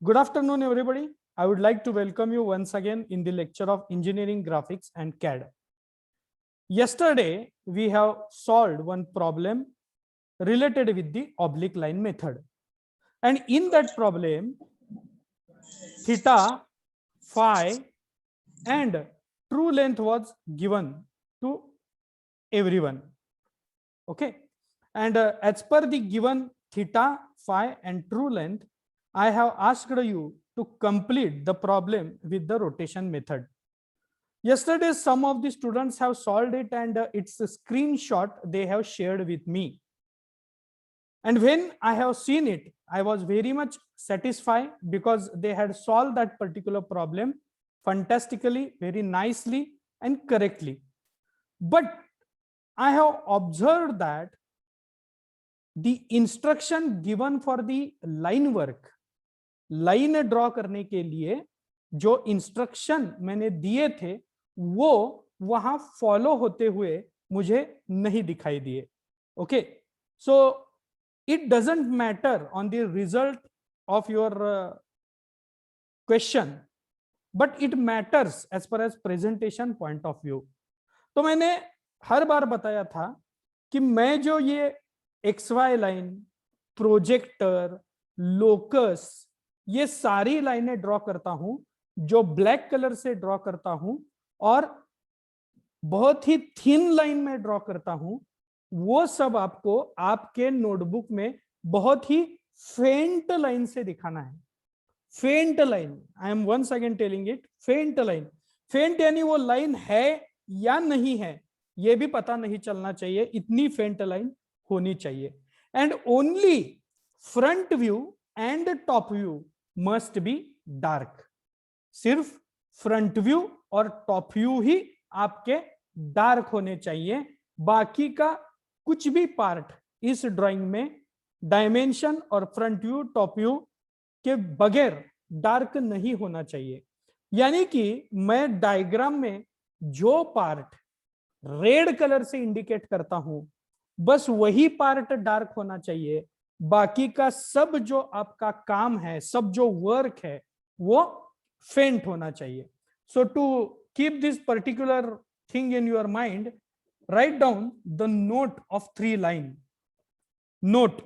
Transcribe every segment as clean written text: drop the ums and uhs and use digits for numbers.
Good afternoon, everybody. I would like to welcome you once again in the lecture of Engineering Graphics and CAD. Yesterday, we have solved one problem related with the oblique line method. And in that problem, theta, phi, and true length was given to everyone. Okay. And as per the given theta, phi, and true length, I have asked you to complete the problem with the rotation method. Yesterday, some of the students have solved it, and it's a screenshot they have shared with me. And when I have seen it, I was very much satisfied because they had solved that particular problem fantastically, very nicely, and correctly. But I have observed that the instruction given for the line work, line draw करने के लिए जो instruction मैंने दिए थे वो वहां follow होते हुए मुझे नहीं दिखाई दिए. Okay, so it doesn't matter on the result of your question, but it matters as per as presentation point of view. तो मैंने हर बार बताया था कि मैं जो ये XY लाइन, प्रोजेक्टर, लोकस, ये सारी लाइनें ड्रॉ करता हूं, जो ब्लैक कलर से ड्रॉ करता हूं और बहुत ही थिन लाइन में ड्रॉ करता हूं, वो सब आपको आपके नोटबुक में बहुत ही फेंट लाइन से दिखाना है. Faint line, I am once again telling it, faint line. Faint यानी वो लाइन है या नहीं है ये भी पता नहीं चलना चाहिए, इतनी फेंट लाइन होनी चाहिए. And only front view and top view must be dark. सिर्फ फ्रंट व्यू और टॉप व्यू ही आपके डार्क होने चाहिए. बाकी का कुछ भी पार्ट इस ड्राइंग में डायमेंशन और फ्रंट व्यू, टॉप व्यू के बगैर डार्क नहीं होना चाहिए. यानी कि मैं डायग्राम में जो पार्ट रेड कलर से इंडिकेट करता हूं बस वही पार्ट डार्क होना चाहिए. बाकी का सब जो आपका काम है, सब जो वर्क है वो फेंट होना चाहिए. So to keep this particular thing in your mind, write down the note of 3 line. Note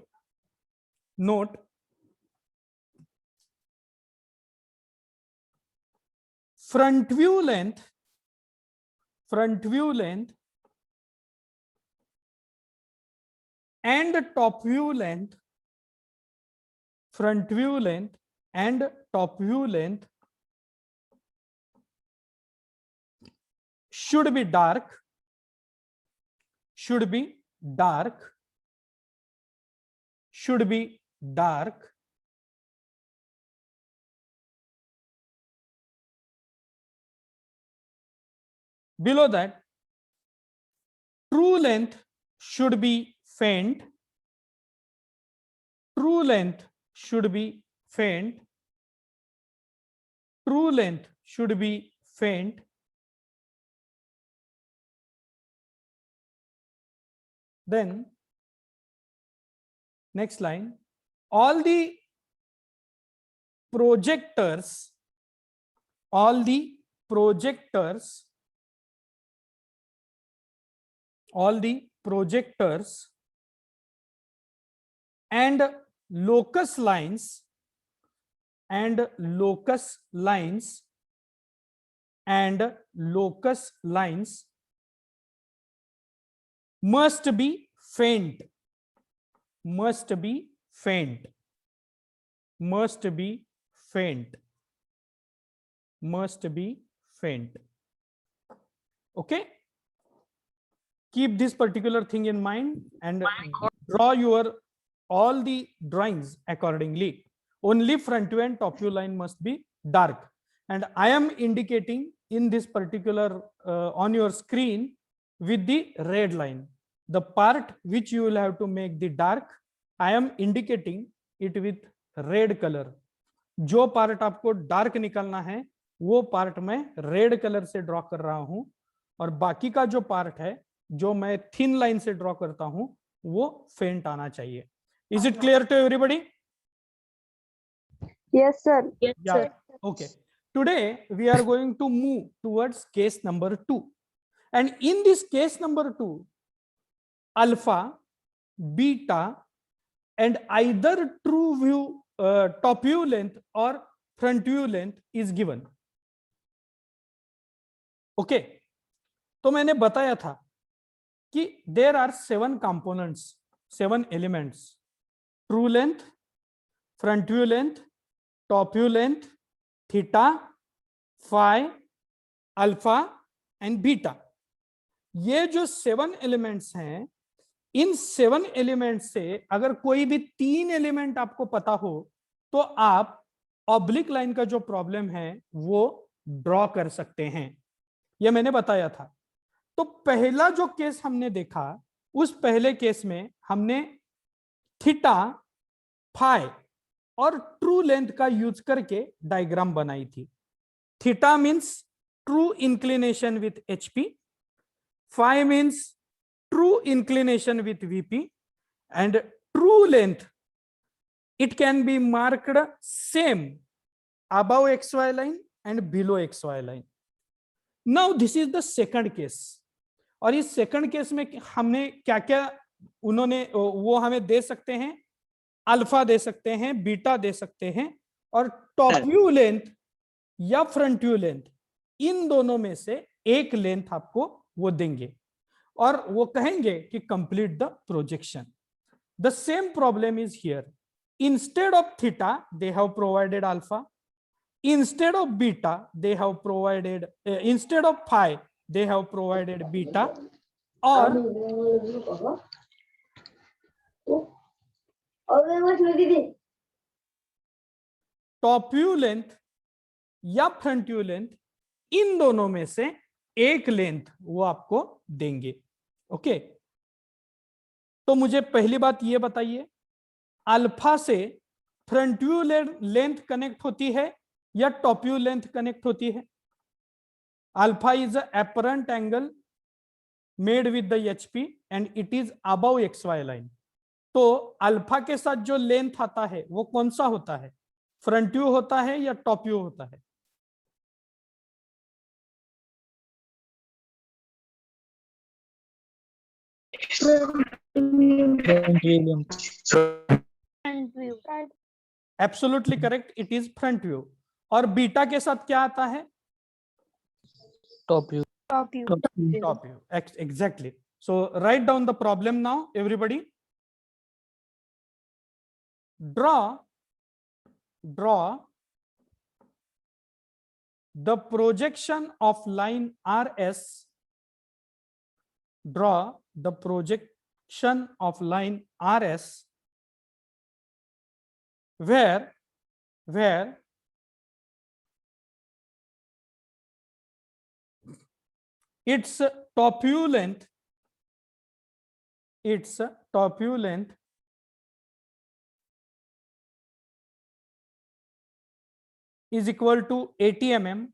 front view length and top view length, front view length and top view length should be dark, below that true length should be faint, true length should be faint, then next line, all the projectors and locus lines must be faint. Okay, keep this particular thing in mind and draw your all the drawings accordingly. Only front view and top view line must be dark, and I am indicating in this particular on your screen with the red line. The part which you will have to make the dark, I am indicating it with red color. जो part आपको dark निकालना है वो part मैं red colour से draw कर रहा हूं, और बाकी का जो पार्ट है जो मैं थिन लाइन से ड्रॉ करता हूं वो फेंट आना चाहिए. Is it clear to everybody? Yes, sir. Yes, Yeah. sir. Okay. Today we are going to move towards case number 2. And in this case number 2, alpha, beta, and either true view, top view length or front view length is given. Okay. तो मैंने बताया था कि there are 7 components, 7 elements, true length, front view length, top view length, theta, phi, alpha and beta. ये जो 7 elements हैं, इन 7 elements से अगर कोई भी 3 एलिमेंट आपको पता हो तो आप ऑब्लिक लाइन का जो प्रॉब्लम है वो ड्रॉ कर सकते हैं। यह मैंने बताया था। तो पहला जो केस हमने देखा, उस पहले केस में हमने थीटा, फाई और ट्रू लेंथ का यूज करके डायग्राम बनाई थी। Theta means true inclination with HP, phi means true inclination with VP, and true length, it can be marked same above XY line and below XY line. Now this is the second case. और इस second case में हमने क्या क्या उन्होंने वो हमें दे सकते हैं, अल्फा दे सकते हैं, बीटा दे सकते हैं, और टॉप व्यू लेंथ या फ्रंट व्यू लेंथ, इन दोनों में से एक लेंथ आपको वो देंगे और वो कहेंगे कि complete the projection. The same problem is here. Instead of theta they have provided alpha, instead of beta they have provided, instead of phi they have provided beta, और टॉप व्यू लेंथ या front view length, इन दोनों में से एक length वो आपको देंगे। ओके। तो मुझे पहली बात ये बताइए, अल्फा से फ्रंट व्यू लेंथ कनेक्ट होती है या टॉप व्यू लेंथ कनेक्ट होती है? Alpha is apparent angle made with the HP and it is above XY line. तो अल्फा के साथ जो लेंथ आता है वो कौन सा होता है? फ्रंट व्यू होता है या टॉप व्यू होता है? Absolutely correct, it is front view. और बीटा के साथ क्या आता है? Top view. Top view. Exactly. So write down the problem now, everybody. Draw the projection of line RS. Draw the projection of line RS where its top view length is equal to 80 mm,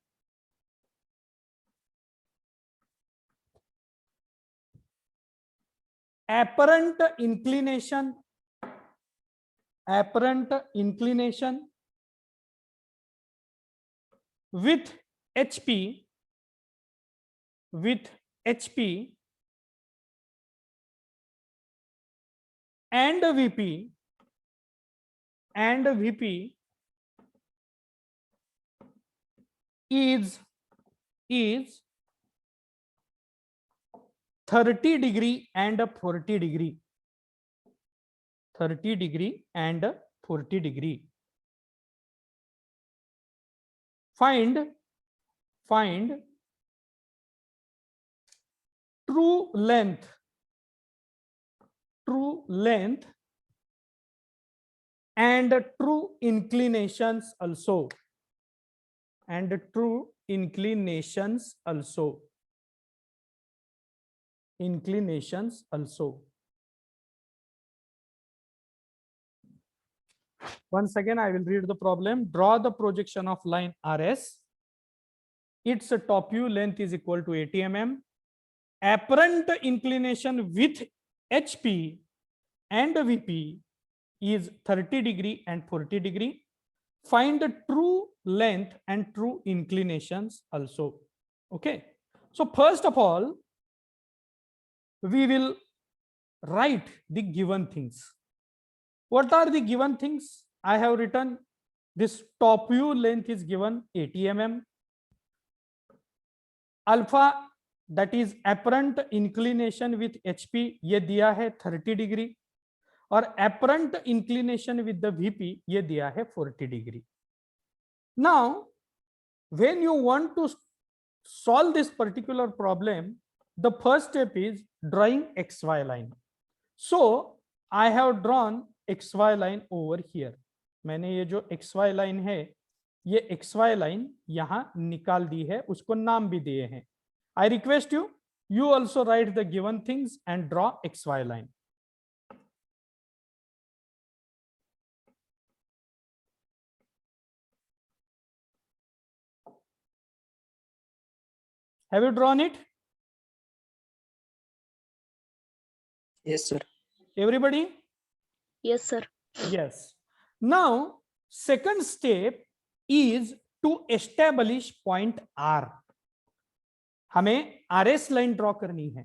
apparent inclination with HP and VP is 30 degree and 40 degree. 30 degree and 40 degree. Find true length and true inclinations also. Inclinations also. Once again, I will read the problem. Draw the projection of line RS. Its top view length is equal to 80 mm. Apparent inclination with HP and VP is 30 degree and 40 degree. find the true length and true inclinations also. Okay, so first of all, we will write the given things. What are the given things? I have written this top view length is given 80 mm. Alpha, that is apparent inclination with HP, ये दिया है 30 degree, और apparent inclination with the VP ये दिया है 40 degree. Now, when you want to solve this particular problem, the first step is drawing XY line. So I have drawn XY line over here. मैंने ये जो XY line है, ये XY line यहाँ निकाल दी है, उसको नाम भी दिए हैं. I request you, you also write the given things and draw XY line. Have you drawn it? Yes, sir. Everybody? Yes, sir. Yes. Now, second step is to establish point R. हमें RS line draw करनी है.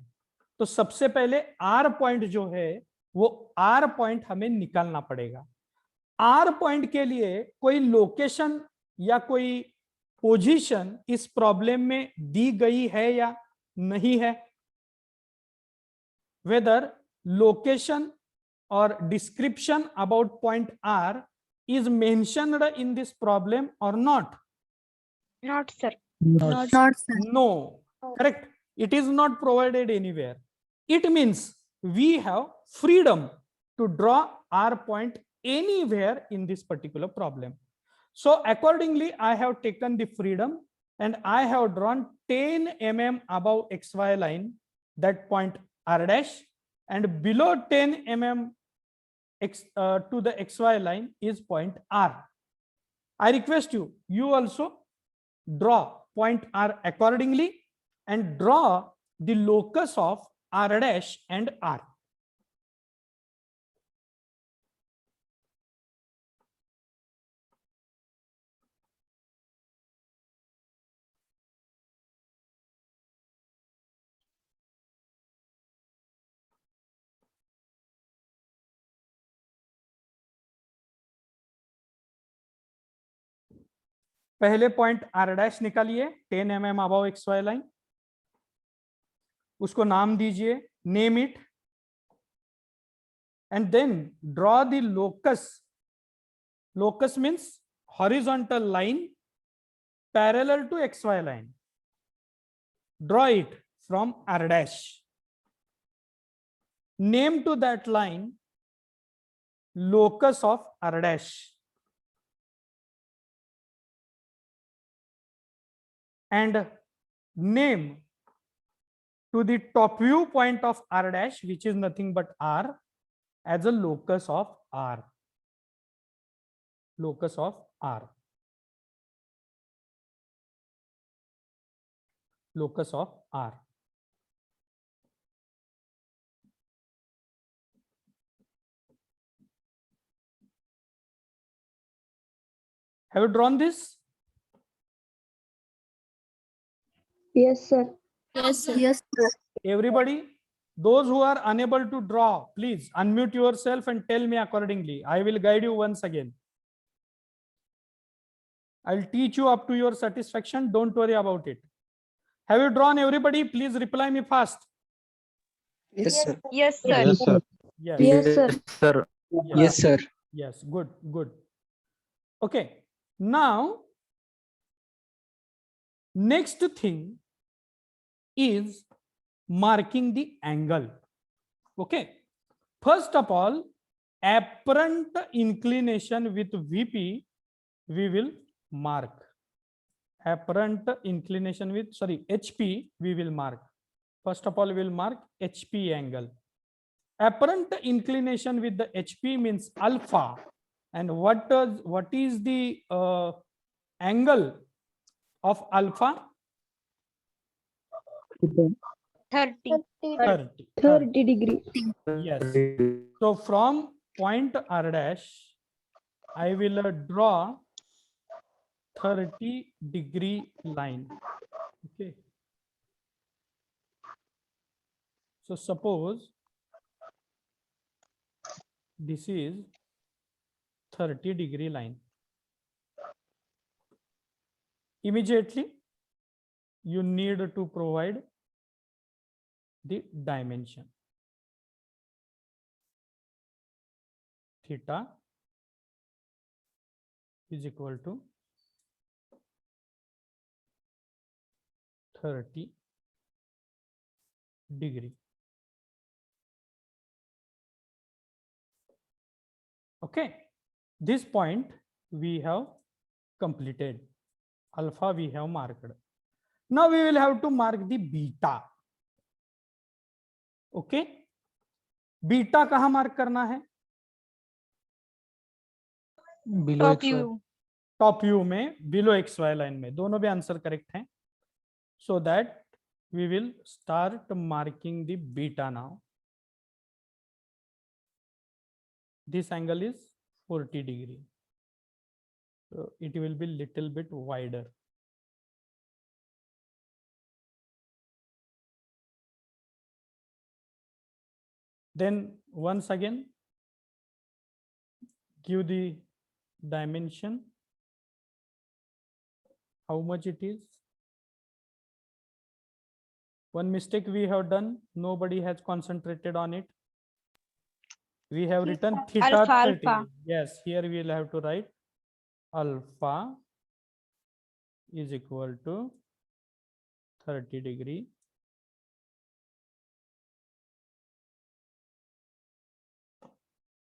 तो सबसे पहले R point जो है वो R point हमें निकालना पड़ेगा. R पॉइंट के लिए कोई लोकेशन या कोई पोजीशन इस प्रॉब्लम में दी गई है या नहीं है? Whether location or description about point R is mentioned in this problem or not? Not, sir. Not. No, correct. It is not provided anywhere. It means we have freedom to draw R point anywhere in this particular problem. So accordingly, I have taken the freedom and I have drawn 10 mm above XY line, that point R dash, and below 10 mm to the XY line is point R. I request you, you also draw point R accordingly and draw the locus of R dash and R. पहले point R dash निकालिए 10 mm above XY line, उसको नाम दीजिए, name it, and then draw the locus. Locus means horizontal line parallel to XY line. Draw it from R dash. Name to that line locus of R dash. And name to the top view point of R dash, which is nothing but R, as a locus of R. Locus of R. Locus of R. Have you drawn this? Yes, sir. Yes, sir. Yes, sir. Everybody, those who are unable to draw, please unmute yourself and tell me accordingly. I will guide you once again. I'll teach you up to your satisfaction. Don't worry about it. Have you drawn, everybody? Please reply me fast. Yes, sir. Yes, sir. Yes, sir. Yes. Yes, sir. Sir. Yeah. Yes, sir. Yes. Good. Good. Okay. Now, next thing is marking the angle. Okay. First of all, apparent inclination with VP, we will mark. Apparent inclination with, sorry, HP, we will mark. First of all, we will mark HP angle. Apparent inclination with the HP means alpha. And what is the angle of alpha? 30. 30 degree. Yes. So from point R dash, I will draw 30-degree line. Okay. So suppose this is 30-degree line. Immediately you need to provide the dimension. Theta is equal to 30 degree. Okay, this point we have completed. Alpha we have marked. Now we will have to mark the beta. Okay, beta कहां mark करना है? Below Top XY. view. Top view में, below XY line में. दोनों भी answer correct हैं. So that we will start marking the beta now. This angle is 40 degree. So it will be little bit wider. Then once again, give the dimension, how much it is. One mistake we have done, nobody has concentrated on it. We have written theta Alpha, 30. alpha. Yes, here we will have to write alpha is equal to 30 degree.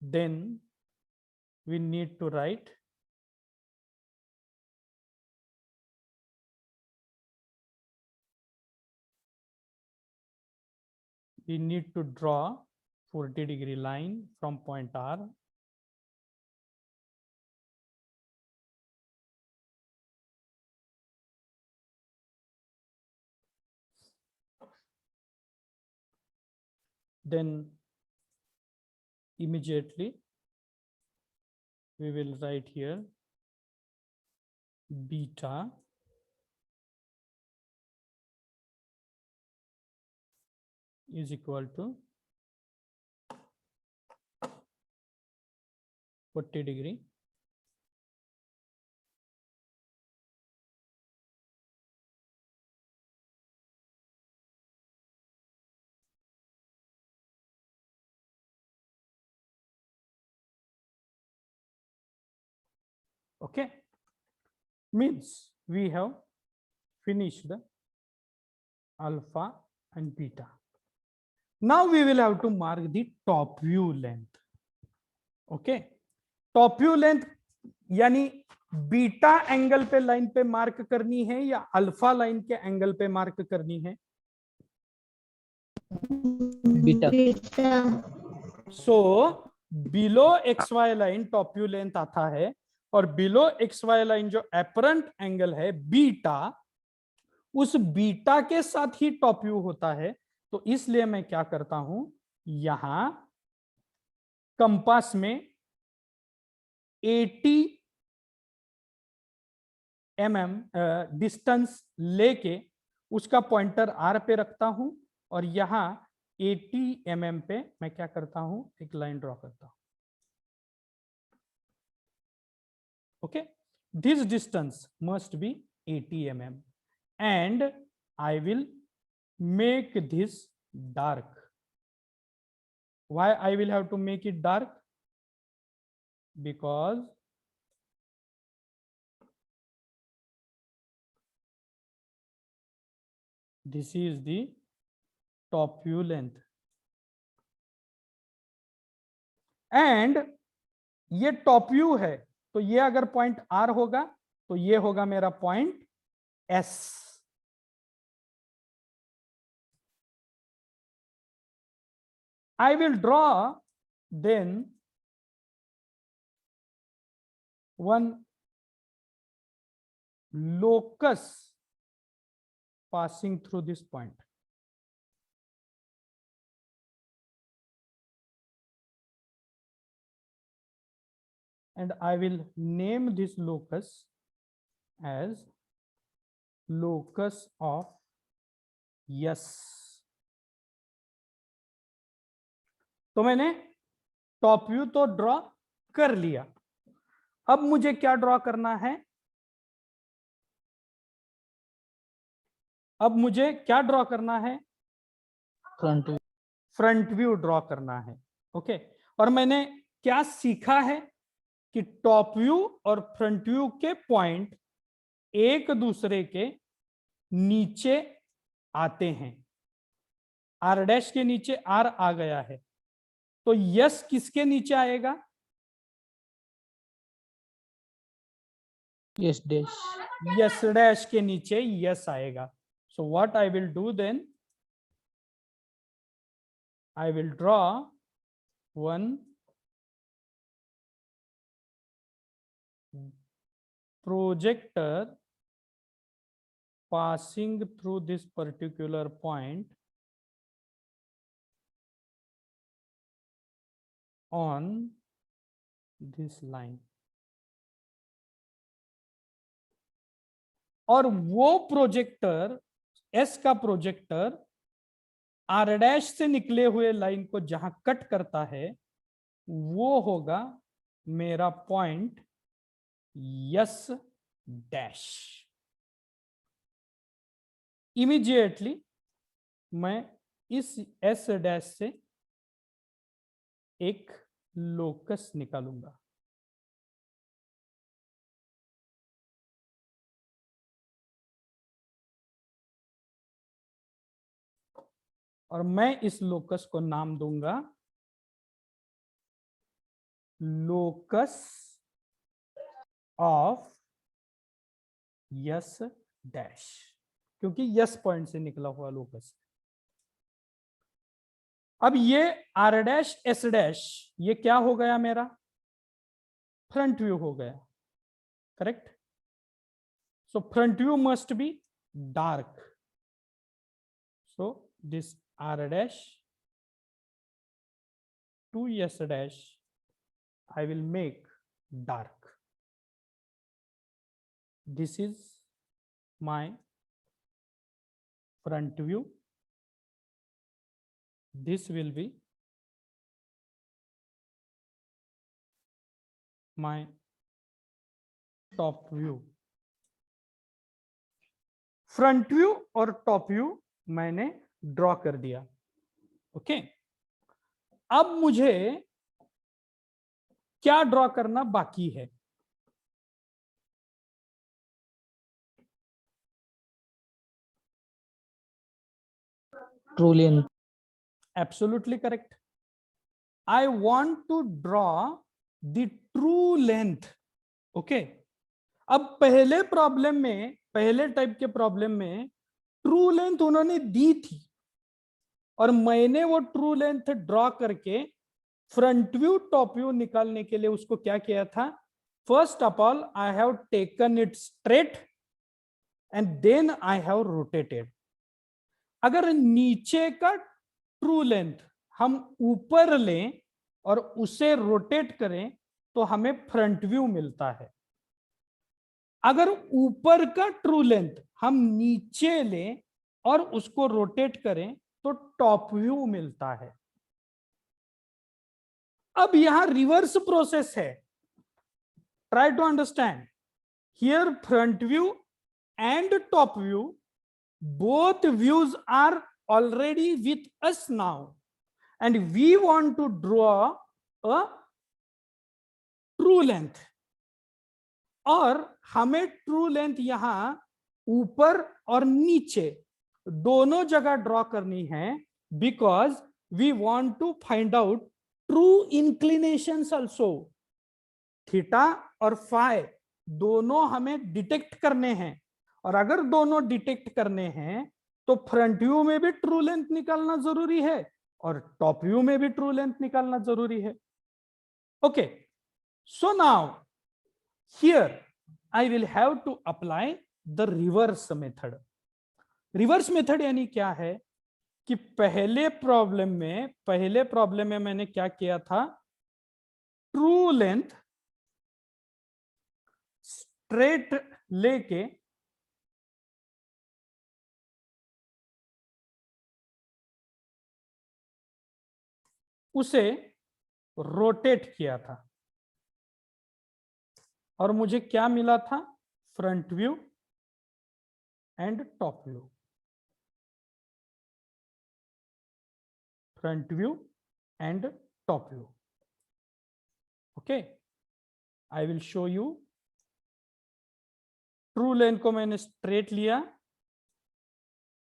Then we need to write we need to draw 40 degree line from point R. Then immediately we will write here beta is equal to 40 degree. Okay, means we have finished the alpha and beta. Now we will have to mark the top view length. Okay, top view length यानी beta angle पे line पे mark करनी है या alpha line के angle पे mark करनी है? Beta. So below XY line top view length आता है और बिलो XY लाइन जो एपरेंट एंगल है बीटा, उस बीटा के साथ ही टॉप व्यू होता है. तो इसलिए मैं क्या करता हूं, यहां कंपास में 80 mm डिस्टेंस लेके उसका पॉइंटर R पे रखता हूं और यहां 80 mm पे मैं क्या करता हूं, एक लाइन ड्रॉ करता हूं. Okay, this distance must be 80 mm and I will make this dark. Why I will have to make it dark? Because this is the top view length and ये top view है, तो ये अगर point R होगा तो ये होगा मेरा point S. I will draw then one locus passing through this point. And I will name this locus as locus of yes. तो मैंने टॉप व्यू तो ड्रॉ कर लिया, अब मुझे क्या ड्रॉ करना है? अब मुझे क्या ड्रॉ करना है? फ्रंट फ्रंट व्यू ड्रॉ करना है। ओके, और मैंने क्या सीखा है कि टॉप व्यू और फ्रंट व्यू के पॉइंट एक दूसरे के नीचे आते हैं। आर डैश के नीचे आर आ गया है, तो यस किसके नीचे आएगा? यस डैश यस डैश के नीचे यस आएगा। So what I will do then, I will draw one projector passing through this particular point on this line, और वो प्रोजेक्टर एस का प्रोजेक्टर आर डैश से निकले हुए लाइन को जहां कट करता है वो होगा मेरा पॉइंट यस डैश। इमीडिएटली मैं इस एस डैश से एक लोकस निकालूंगा। और मैं इस लोकस को नाम दूंगा लोकस ऑफ यस डैश, क्योंकि यस पॉइंट से निकला हुआ लोकस। अब ये आर डैश एस डैश ये क्या हो गया? मेरा फ्रंट व्यू हो गया, correct? So front view must be dark, so this R dash to S dash I will make dark. This is my front view. This will be my top view. Front view और top view मैंने draw कर दिया। Okay, अब मुझे क्या draw करना बाकी है? True length. Absolutely correct. I want to draw the true length. Okay, अब पहले प्रॉब्लम में, पहले टाइप के प्रॉब्लम में ट्रू लेंथ उन्होंने दी थी और मैंने वो ट्रू लेंथ ड्रॉ करके फ्रंट व्यू टॉप व्यू निकालने के लिए उसको क्या किया था? First of all I have taken it straight and then I have rotated. अगर नीचे का ट्रू लेंथ हम ऊपर लें और उसे रोटेट करें तो हमें फ्रंट व्यू मिलता है। अगर ऊपर का ट्रू लेंथ हम नीचे लें और उसको रोटेट करें तो टॉप व्यू मिलता है। अब यहां रिवर्स प्रोसेस है, try to understand. Here front view and top view, both views are already with us now and we want to draw a true length, और हमें ट्रू लेंथ यहां ऊपर और नीचे दोनों जगह ड्रॉ करनी है because we want to find out true inclinations also. Theta और फाई दोनों हमें डिटेक्ट करने हैं, और अगर दोनों डिटेक्ट करने हैं तो फ्रंट व्यू में भी ट्रू लेंथ निकालना जरूरी है और टॉप व्यू में भी ट्रू लेंथ निकालना जरूरी है। Okay, so now here I will have to apply the reverse method. Reverse method यानी क्या है कि पहले प्रॉब्लम में मैंने क्या किया था? ट्रू लेंथ स्ट्रेट लेके उसे रोटेट किया था और मुझे क्या मिला था? Front view and top view. Front view and top view. Okay, I will show you. True length को मैंने स्ट्रेट लिया,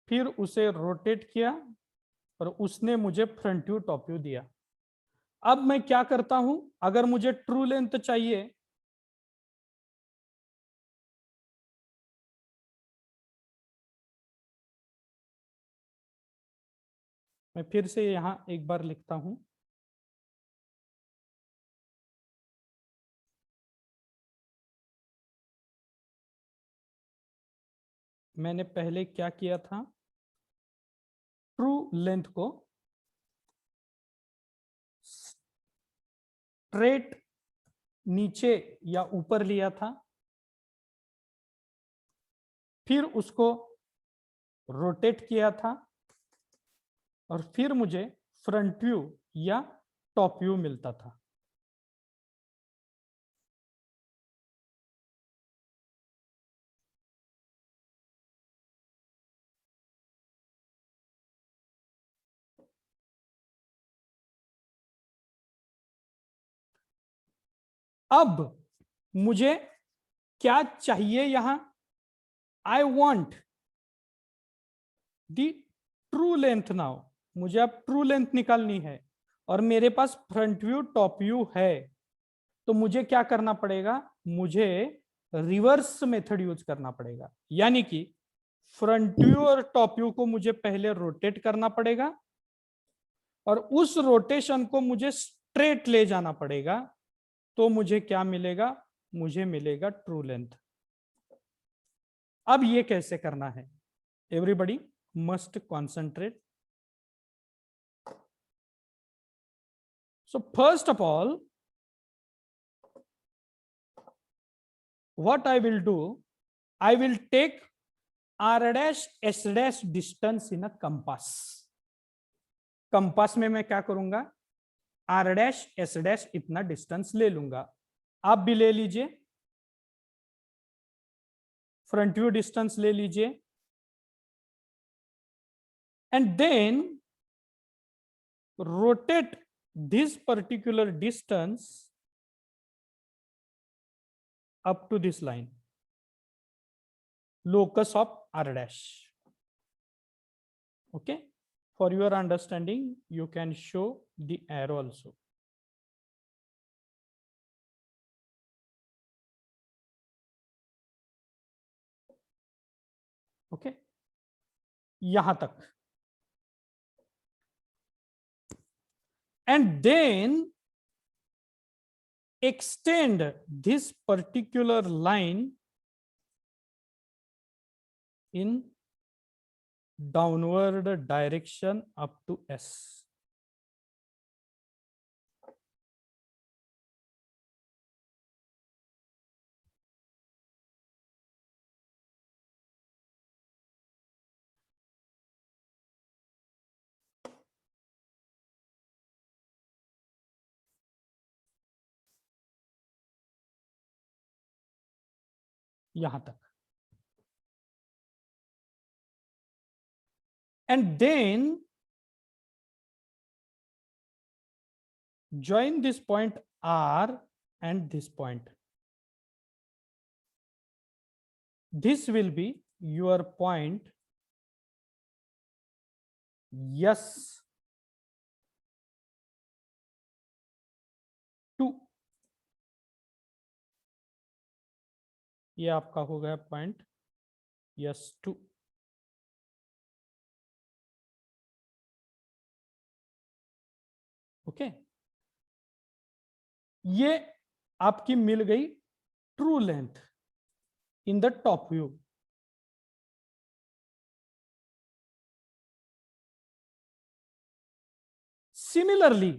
फिर उसे रोटेट किया और उसने मुझे फ्रंट व्यू टॉप व्यू दिया। अब मैं क्या करता हूं, अगर मुझे ट्रू लेंथ चाहिए मैं फिर से यहां एक बार लिखता हूं। मैंने पहले क्या किया था, ट्रू लेंथ को स्ट्रेट नीचे या ऊपर लिया था, फिर उसको रोटेट किया था और फिर मुझे फ्रंट व्यू या टॉप व्यू मिलता था। अब मुझे क्या चाहिए यहां? I want the true length now. मुझे अब ट्रू लेंथ निकालनी है और मेरे पास फ्रंट व्यू टॉप व्यू है, तो मुझे क्या करना पड़ेगा? मुझे रिवर्स मेथड यूज करना पड़ेगा, यानी कि फ्रंट व्यू और टॉप व्यू को मुझे पहले रोटेट करना पड़ेगा और उस रोटेशन को मुझे स्ट्रेट ले जाना पड़ेगा। तो मुझे क्या मिलेगा? मुझे मिलेगा ट्रू लेंथ। अब ये कैसे करना है? Everybody must concentrate. So first of all, what I will do, I will take r dash s dash distance in a compass. Compass में मैं क्या करूंगा? r dash s dash इतना डिस्टेंस ले लूंगा। आप भी ले लीजिए, फ्रंट व्यू डिस्टेंस ले लीजिए and then rotate this particular distance up to this line, locus of r dash. Okay, for your understanding you can show the arrow also. Okay, यहां तक, and then extend this particular line in downward direction up to S. यहां तक, and then join this point R and this point. This will be your point S 2। ये आपका हो गया point S2। Okay, ये आपकी मिल गई true length in the top view. Similarly,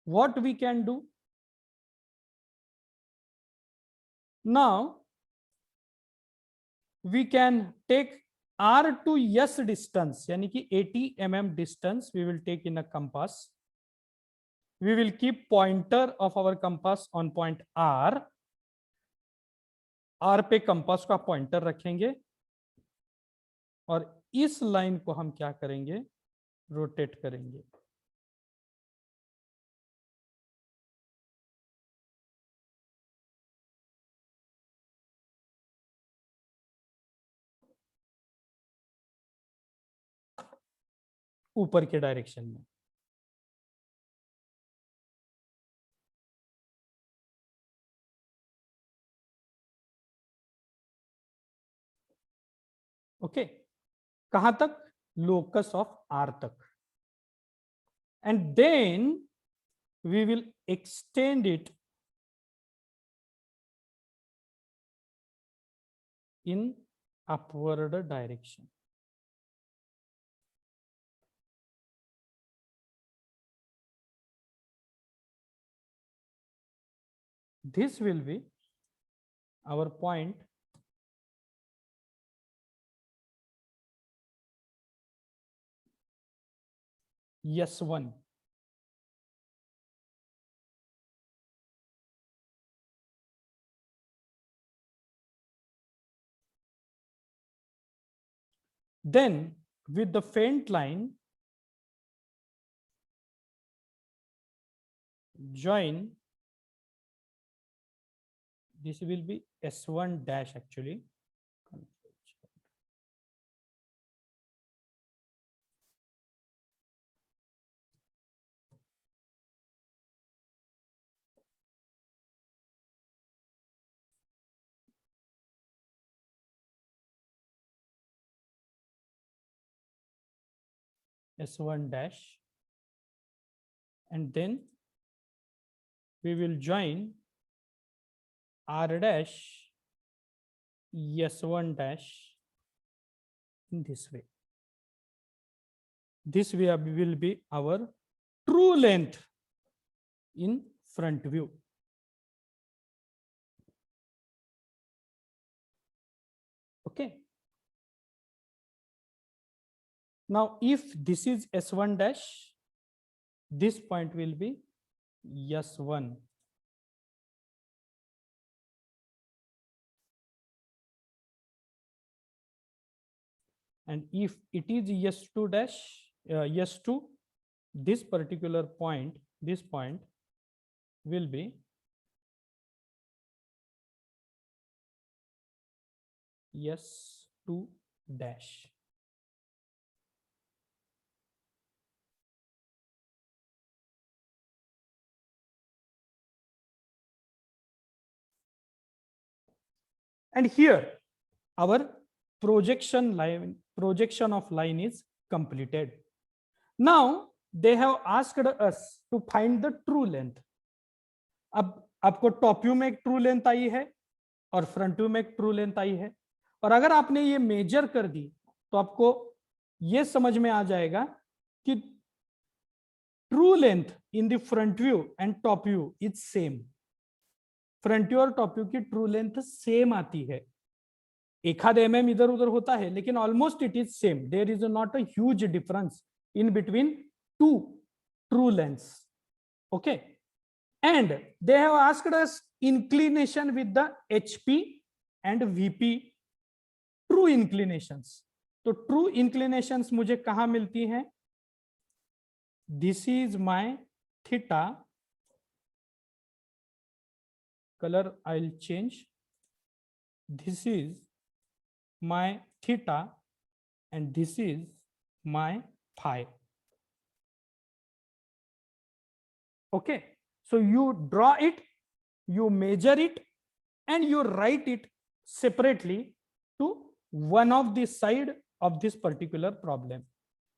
what we can do, Now we can take R to S distance, यानी कि 80 mm distance we will take in a compass. We will keep pointer of our compass on point R. R पे compass का pointer रखेंगे और इस line को हम क्या करेंगे, रोटेट करेंगे. ऊपर के डायरेक्शन में. ओके, कहां तक, लोकस ऑफ आर तक. And then we will extend it in upward direction. This will be our point S1. Then with the faint line, join, this will be S1 dash actually. S1 dash, and then we will join R dash S1 dash in this way. This will be our true length in front view. Okay. Now, if this is S1 dash, this point will be S1. And if it is S2 dash, S2, this particular point, this point will be S2 dash. And here our projection of line is completed. Now they have asked us to find the true length. अब आपको top view में एक true length आई है और front view में एक true length आई है, और अगर आपने ये मेजर कर दी तो आपको ये समझ में आ जाएगा कि true length in the front view and top view is same. Front view और टॉप व्यू की ट्रू लेंथ सेम आती है. एक आध mm इधर उधर होता है, लेकिन almost it is same. There is not a huge difference in between two true lengths. Okay, and they have asked us inclination with the HP and VP true inclinations. तो true inclinations मुझे कहां मिलती हैं? This is my theta. Color I'll change. This is my theta and this is my phi. Okay. So you draw it, you measure it, and you write it separately to one of the side of this particular problem.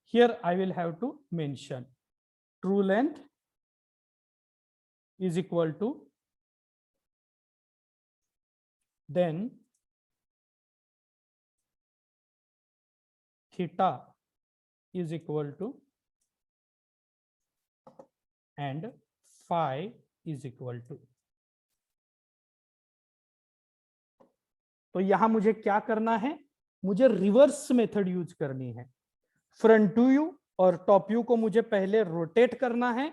Here I will have to mention true length is equal to, then theta is equal to, and phi is equal to. तो यहां मुझे क्या करना है, मुझे reverse method use करनी है। Front view और टॉप व्यू को मुझे पहले रोटेट करना है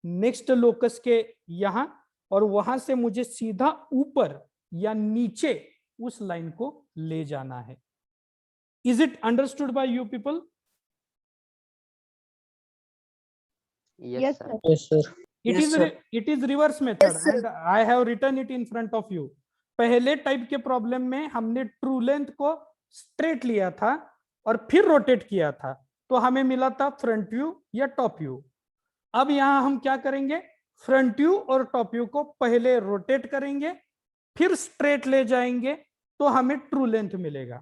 नेक्स्ट लोकस के यहां, और वहां से मुझे सीधा ऊपर या नीचे उस लाइन को ले जाना है। Is it understood by you people? Yes, sir. Yes, sir. It is reverse method and I have written it in front of you. पहले टाइप के प्रॉब्लम में हमने ट्रू लेंथ को स्ट्रेट लिया था और फिर रोटेट किया था, तो हमें मिला था फ्रंट व्यू या टॉप व्यू। अब यहां हम क्या करेंगे, फ्रंट व्यू और टॉप व्यू को पहले रोटेट करेंगे फिर स्ट्रेट ले जाएंगे, तो हमें ट्रू लेंथ मिलेगा।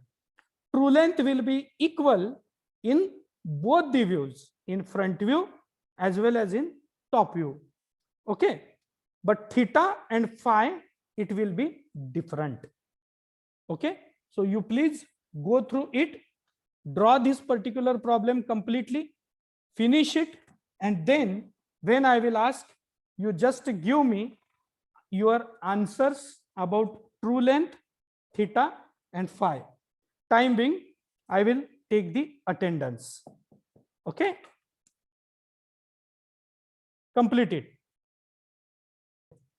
True length will be equal in both the views, in front view as well as in top view. Okay, but theta and phi, it will be different. Okay, so you please go through it, draw this particular problem completely, finish it, and then when I will ask, you just give me your answers about true length, theta and phi. Time being, I will take the attendance. Okay, complete it.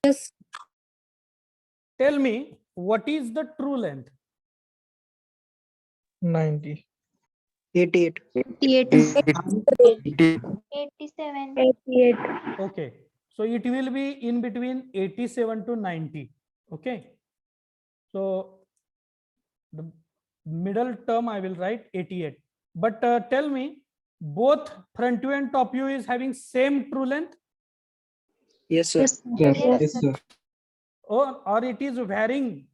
Yes. Tell me, what is the true length? 90. 88. 88. 87. 88. Okay, so it will be in between 87 to 90. Okay, so the middle term I will write 88. But tell me, both front view and top view is having same true length, Yes, sir. Yes, sir. or it is varying?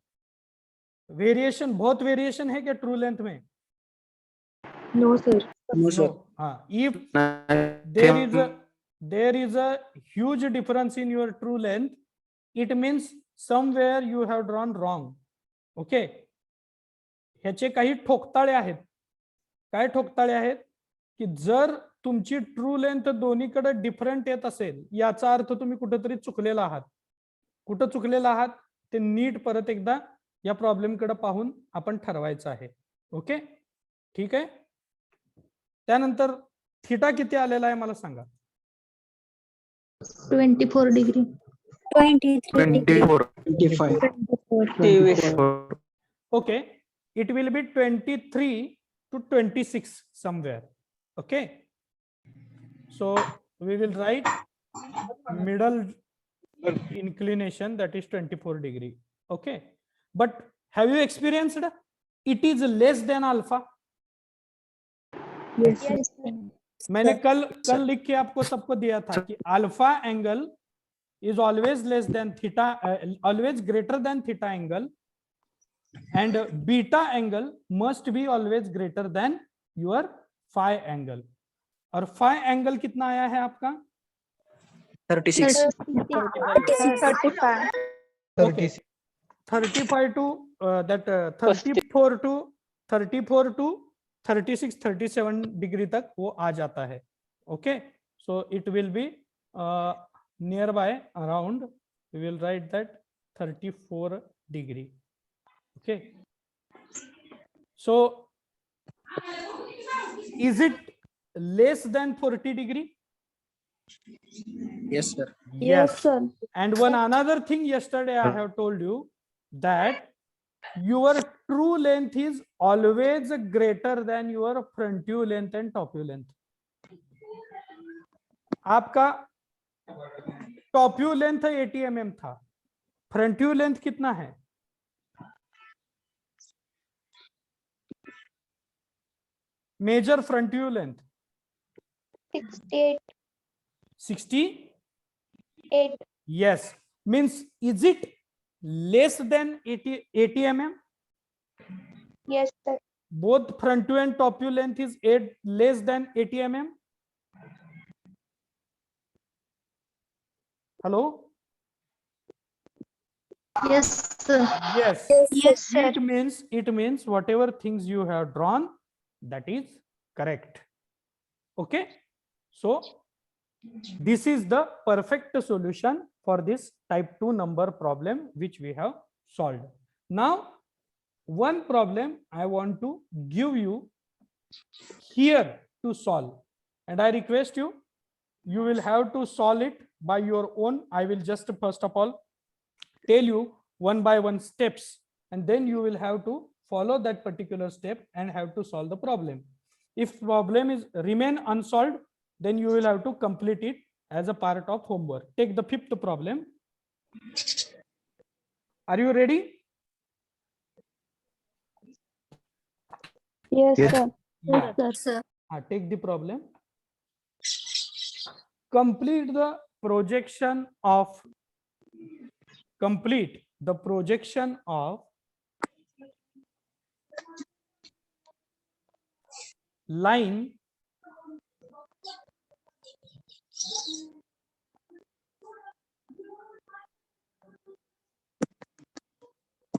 Variation, बहुत variation है क्या true length में? No, sir. No, sir. हाँ, if there is a huge difference in your true length, it means somewhere you have drawn wrong. Okay, ह्याचे काही ठोकताळे आहेत. काय ठोकताळे आहेत की जर तुमची ट्रू लेंथ दोन्हीकडे डिफरंट येत असेल, याचा अर्थ तुम्ही कुठेतरी चुकलेला आहात. कुठं चुकलेला आहात ते नीट परत एकदा या प्रॉब्लेम कडे पाहून आपण ठरवायचं आहे. ओके, ठीक आहे. त्यानंतर थीटा किती आलेला आहे मला सांगा. 24 degree. 24. 25. Okay, it will be 23 to 26 somewhere. Okay, so we will write middle inclination, that is 24 degree. Okay, but have you experienced it is less than alpha? Yes, sir. मैंने कल लिख के आपको सबको दिया था कि alpha angle is always less than theta, always greater than theta angle, and beta angle must be always greater than your phi angle. और phi angle कितना आया है आपका? 36. 35. Okay, 35 to that 34 to 36 37 degree तक वो आ जाता है. Okay, so it will be near by around, we will write that 34 degree. Okay, so is it less than 40 degree? Yes, sir. Yes, sir. and one another thing yesterday I have told you that your true length is always greater than your front view length and top view length. आपका top view length 80 mm था, front view length कितना है? Measure front view length 68. 68. Yes, means is it less than 80 mm? Yes, sir. Both front view and top view length is less than 80 mm. Hello? Yes, sir. Yes. Yes, sir. It means whatever things you have drawn, that is correct. Okay, so this is the perfect solution for this type 2 number problem which we have solved. Now one problem I want to give you here to solve, and I request you, you will have to solve it by your own. I will just first of all tell you one by one steps, and then you will have to follow that particular step and have to solve the problem. If problem is remain unsolved, then you will have to complete it as a part of homework. Take the fifth problem. Are you ready? Yes, Yes. sir. Yeah. Sir. Take the problem. Complete the projection of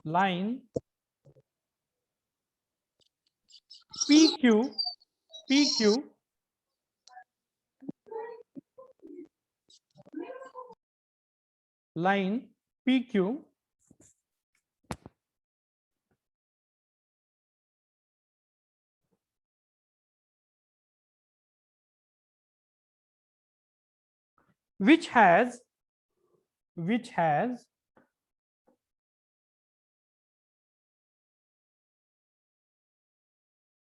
line PQ line PQ which has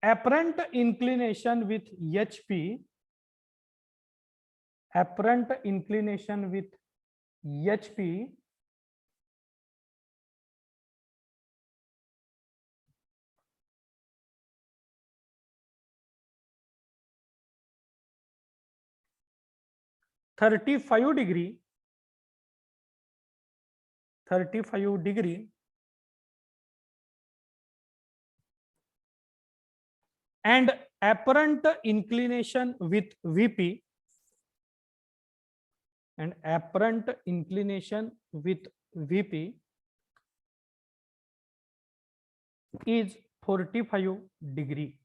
apparent inclination with HP, apparent inclination with HP (35 degree) and apparent inclination with VP, and apparent inclination with VP is 45 degree,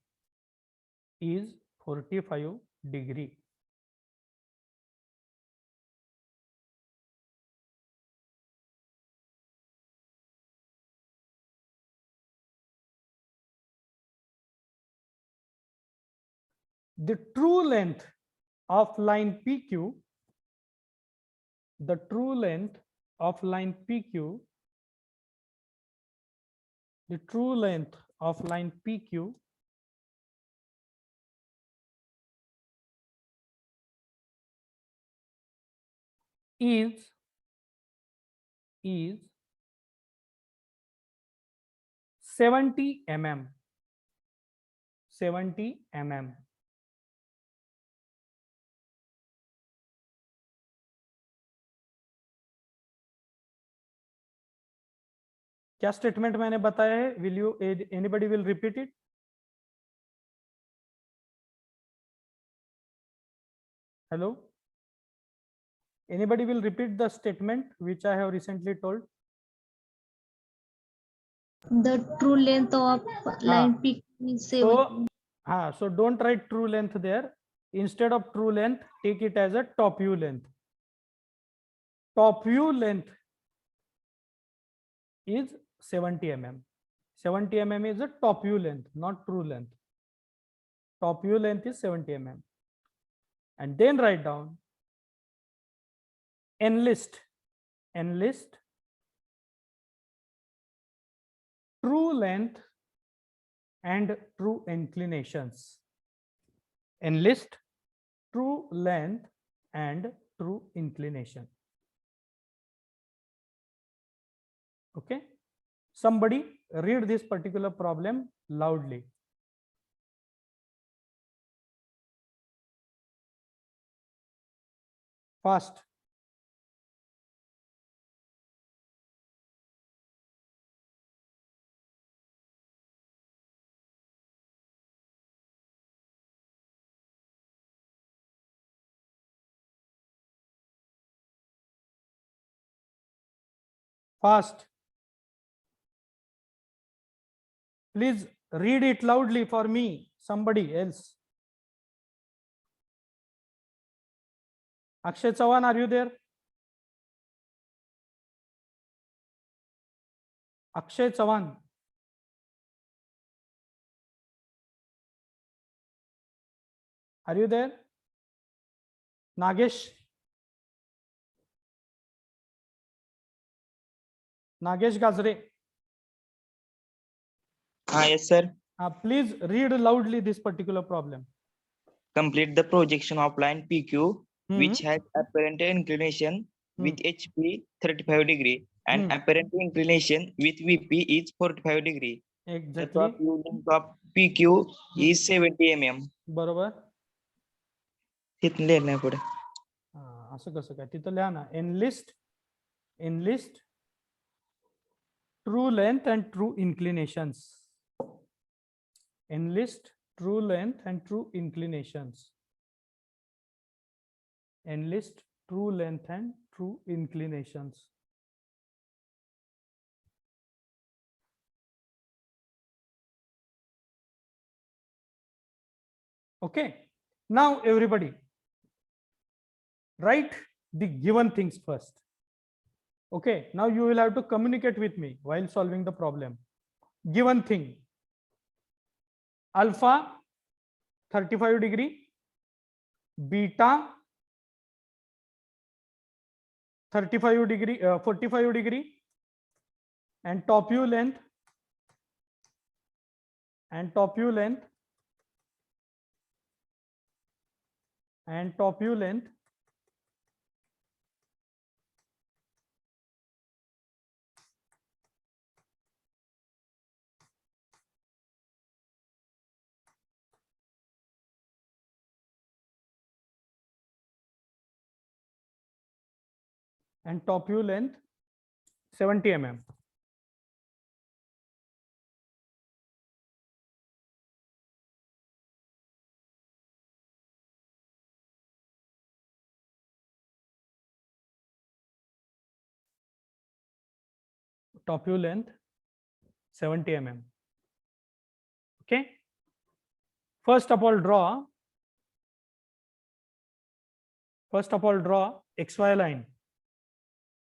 is 45 degree. The true length of line PQ, the true length of line PQ, the true length of line PQ is 70 mm, 70 mm. क्या statement मैंने बताया है? Will you anybody will repeat it? Hello, anybody will repeat the statement which I have recently told? The true length of line PQ is 70. So don't write true length there. Instead of true length, take it as a top view length. Top view length is 70 mm. 70 mm is a top view length, not true length. Top view length is 70 mm. And then write down enlist true length and true inclinations. Enlist true length and true inclination. Okay, somebody read this particular problem loudly. Fast. Fast. Please read it loudly for me, somebody else. Akshay Chavan, are you there? Akshay Chavan. Are you there? Nagesh? Nagesh Gazre? Yes, sir. Please read loudly this particular problem. Complete the projection of line PQ, which Hmm. has apparent inclination with Hmm. HP 35 degree and Hmm. apparent inclination with VP is 45 degree. The Exactly. top view length of PQ is 70 mm. बरोबर. तिथून लिहिलं पुढे. असं कसं काय तिथं लिहा ना. enlist true length and true inclinations. Enlist true length and true inclinations. Enlist true length and true inclinations. Okay, now everybody write the given things first. Okay, now you will have to communicate with me while solving the problem. Given thing: alpha 35 degree, beta 35 degree, 45 degree, and top view length and top view length and top view length and top view length 70 mm. Top view length 70 mm. Okay, first of all draw XY line.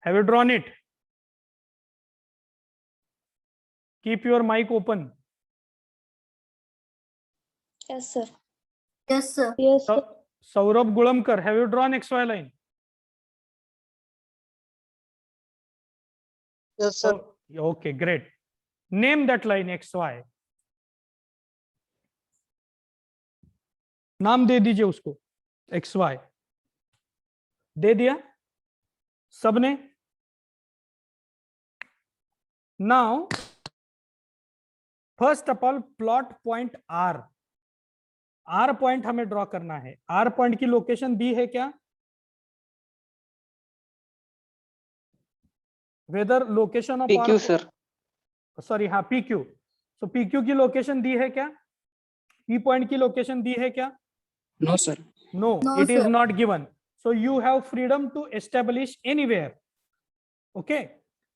Have you drawn it? Keep your mic open. Yes, sir. Yes, sir. Yes, sir. Saurabh Gulamkar, have you drawn XY line? Yes, sir. Oh, okay, great. Name that line XY. नाम दे दीजिए उसको. XY दे दिया सबने? Now first of all plot point R. R point हमें ड्रॉ करना है. R point की लोकेशन दी है क्या? Whether location of PQ, sir. Sorry, हाँ PQ. सो PQ की लोकेशन दी है क्या? P पॉइंट की लोकेशन दी है क्या? No, sir. No, it is not given. So you have freedom to establish anywhere. Okay.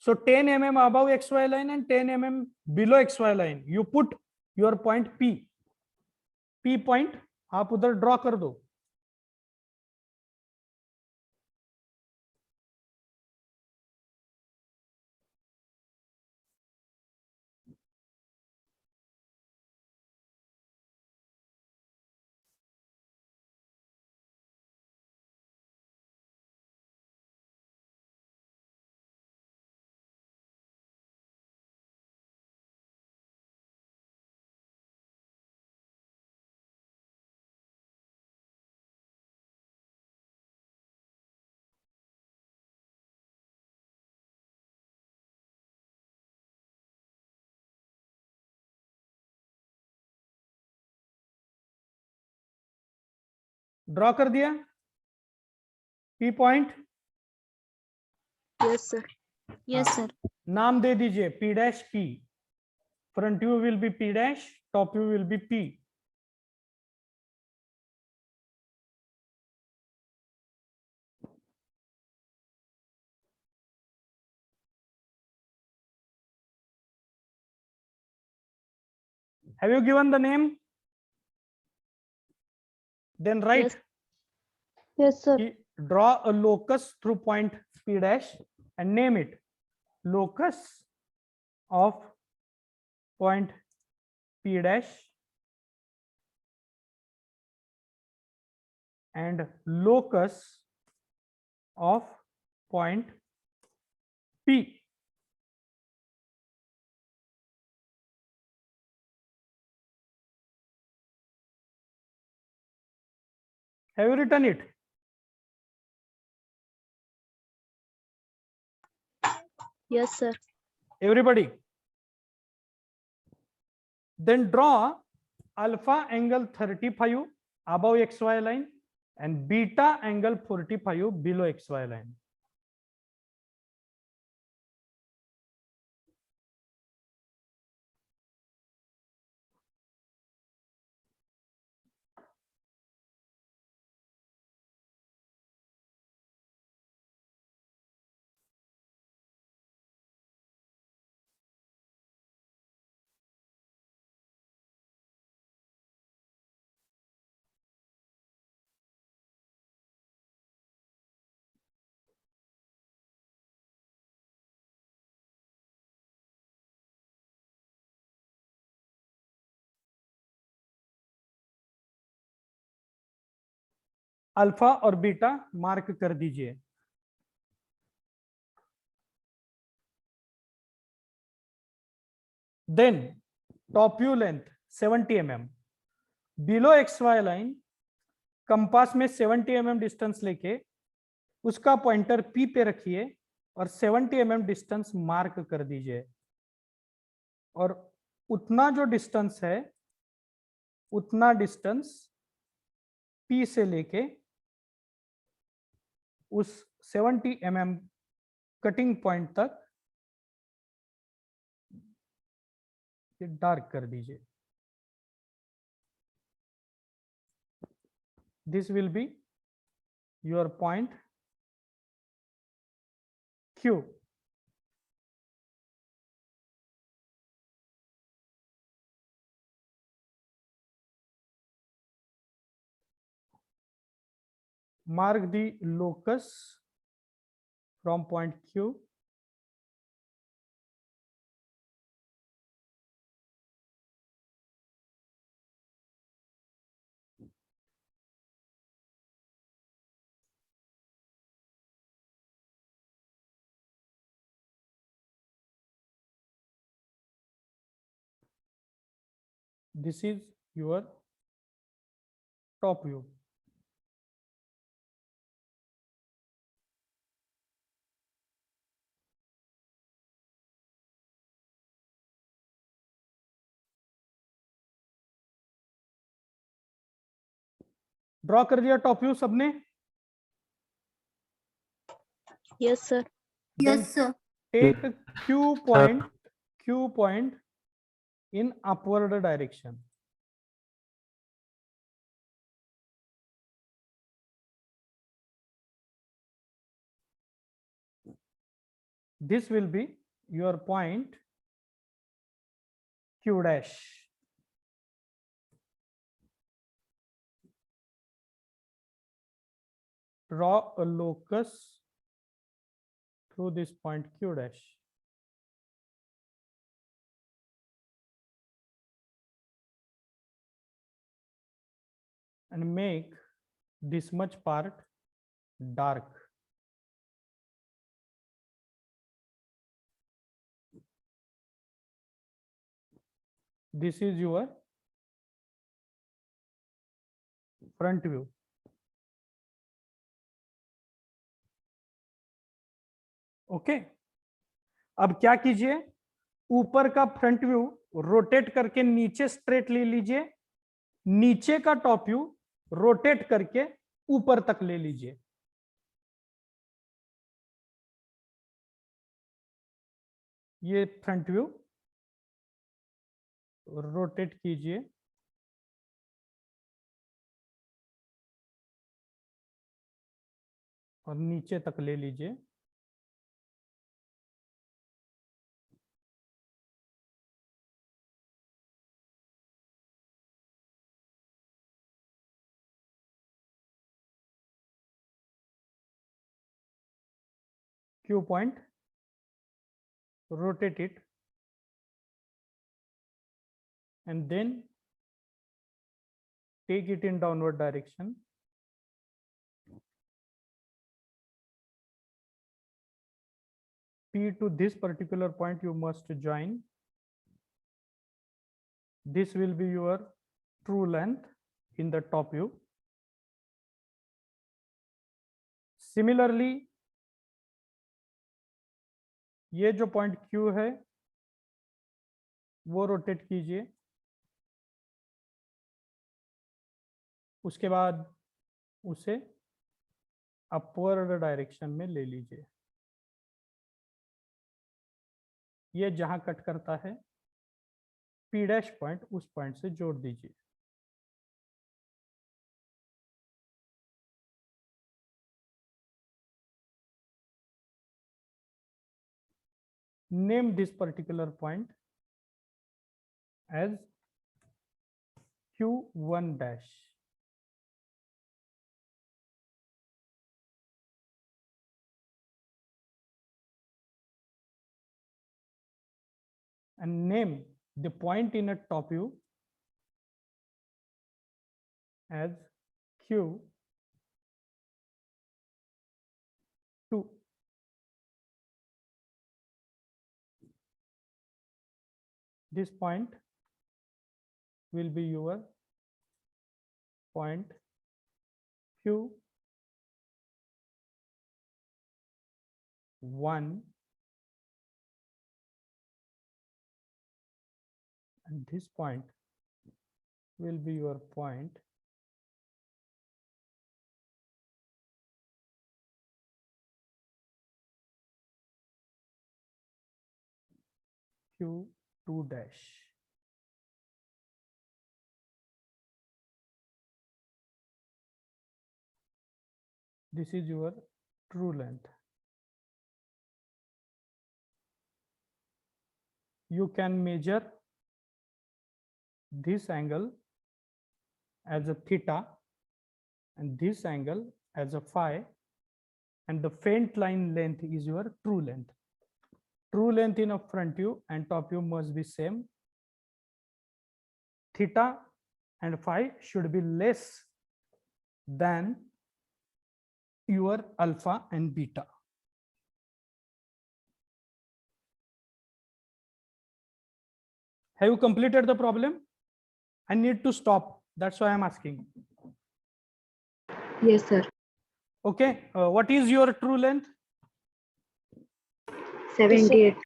So 10 mm above XY line and 10 mm below XY line. You put your point P. P point आप उधर draw कर दो. Draw कर दिया P point. Yes, sir. Yes, sir. नाम दे दीजिए P dash P. Front view will be P dash, top view will be P. Have you given the name? Then write. Yes, sir. Draw a locus through point P dash and name it. Locus of point P dash and locus of point P. Have you written it? Yes, sir. Everybody. Then draw alpha angle 35 above XY line and beta angle 45 below XY line. Alpha और beta mark कर दीजिए. Then top view length 70 mm. Below XY line compass में 70 mm distance लेके उसका pointer P पे रखिए और 70 mm distance mark कर दीजिए. और उतना जो डिस्टेंस है उतना डिस्टेंस P से लेके उस 70 mm कटिंग पॉइंट तक डार्क कर दीजिए. This will be your point Q. Mark the locus from point Q. This is your top view. Draw कर दिया टॉप व्यू सबने? Yes, sir. Yes, sir. Take Q point in upward direction. This will be your point Q dash. Draw a locus through this point Q dash. And make this much part dark. This is your front view. Okay अब क्या कीजिए, ऊपर का front view rotate करके नीचे straight ले लीजिए, नीचे का टॉप व्यू रोटेट करके ऊपर तक ले लीजिए. ये फ्रंट व्यू रोटेट कीजिए और नीचे तक ले लीजिए. Q point, rotate it, and then take it in downward direction P to this particular point, you must join. This will be your true length in the top view. Similarly, ये जो point Q है वो rotate कीजिए, उसके बाद उसे upward direction में ले लीजिए। ये जहां कट करता है P डैश पॉइंट, उस पॉइंट से जोड़ दीजिए। Name this particular point as Q1 dash. And name the point in a top view as Q2. This point will be your point Q1, and this point will be your point Q2 dash. This is your true length. You can measure this angle as a theta and this angle as a phi, and the faint line length is your true length. True length in a front view and top view must be same. Theta and phi should be less than your alpha and beta. Have you completed the problem? I need to stop. That's why I'm asking. Yes, sir. Okay. What is your true length? 78.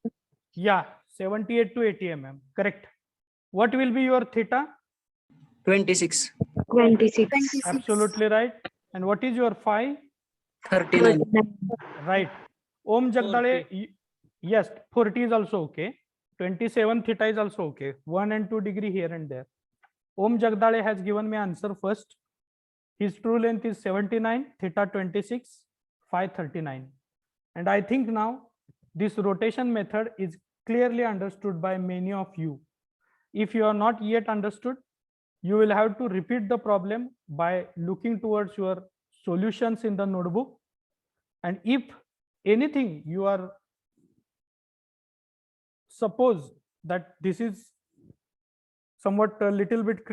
Yeah, 78 to 80 mm. Correct. What will be your theta? 26. 26. Absolutely right. And what is your phi? 39. Right. Om Jagdale, yes, 40 is also okay. 27 theta is also okay. 1 and 2 degree here and there. Om Jagdale has given me answer first. His true length is 79, theta 26, phi 39. And I think now this rotation method is clearly understood by many of you. If you are not yet understood, you will have to repeat the problem by looking towards your solutions in the notebook. And if anything you are suppose that this is somewhat a little bit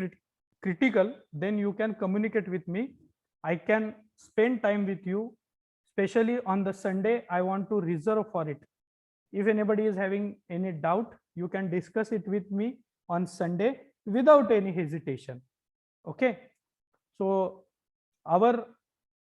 critical, then you can communicate with me. I can spend time with you, especially on the Sunday. I want to reserve for it. If anybody is having any doubt, you can discuss it with me on Sunday without any hesitation. Okay. So our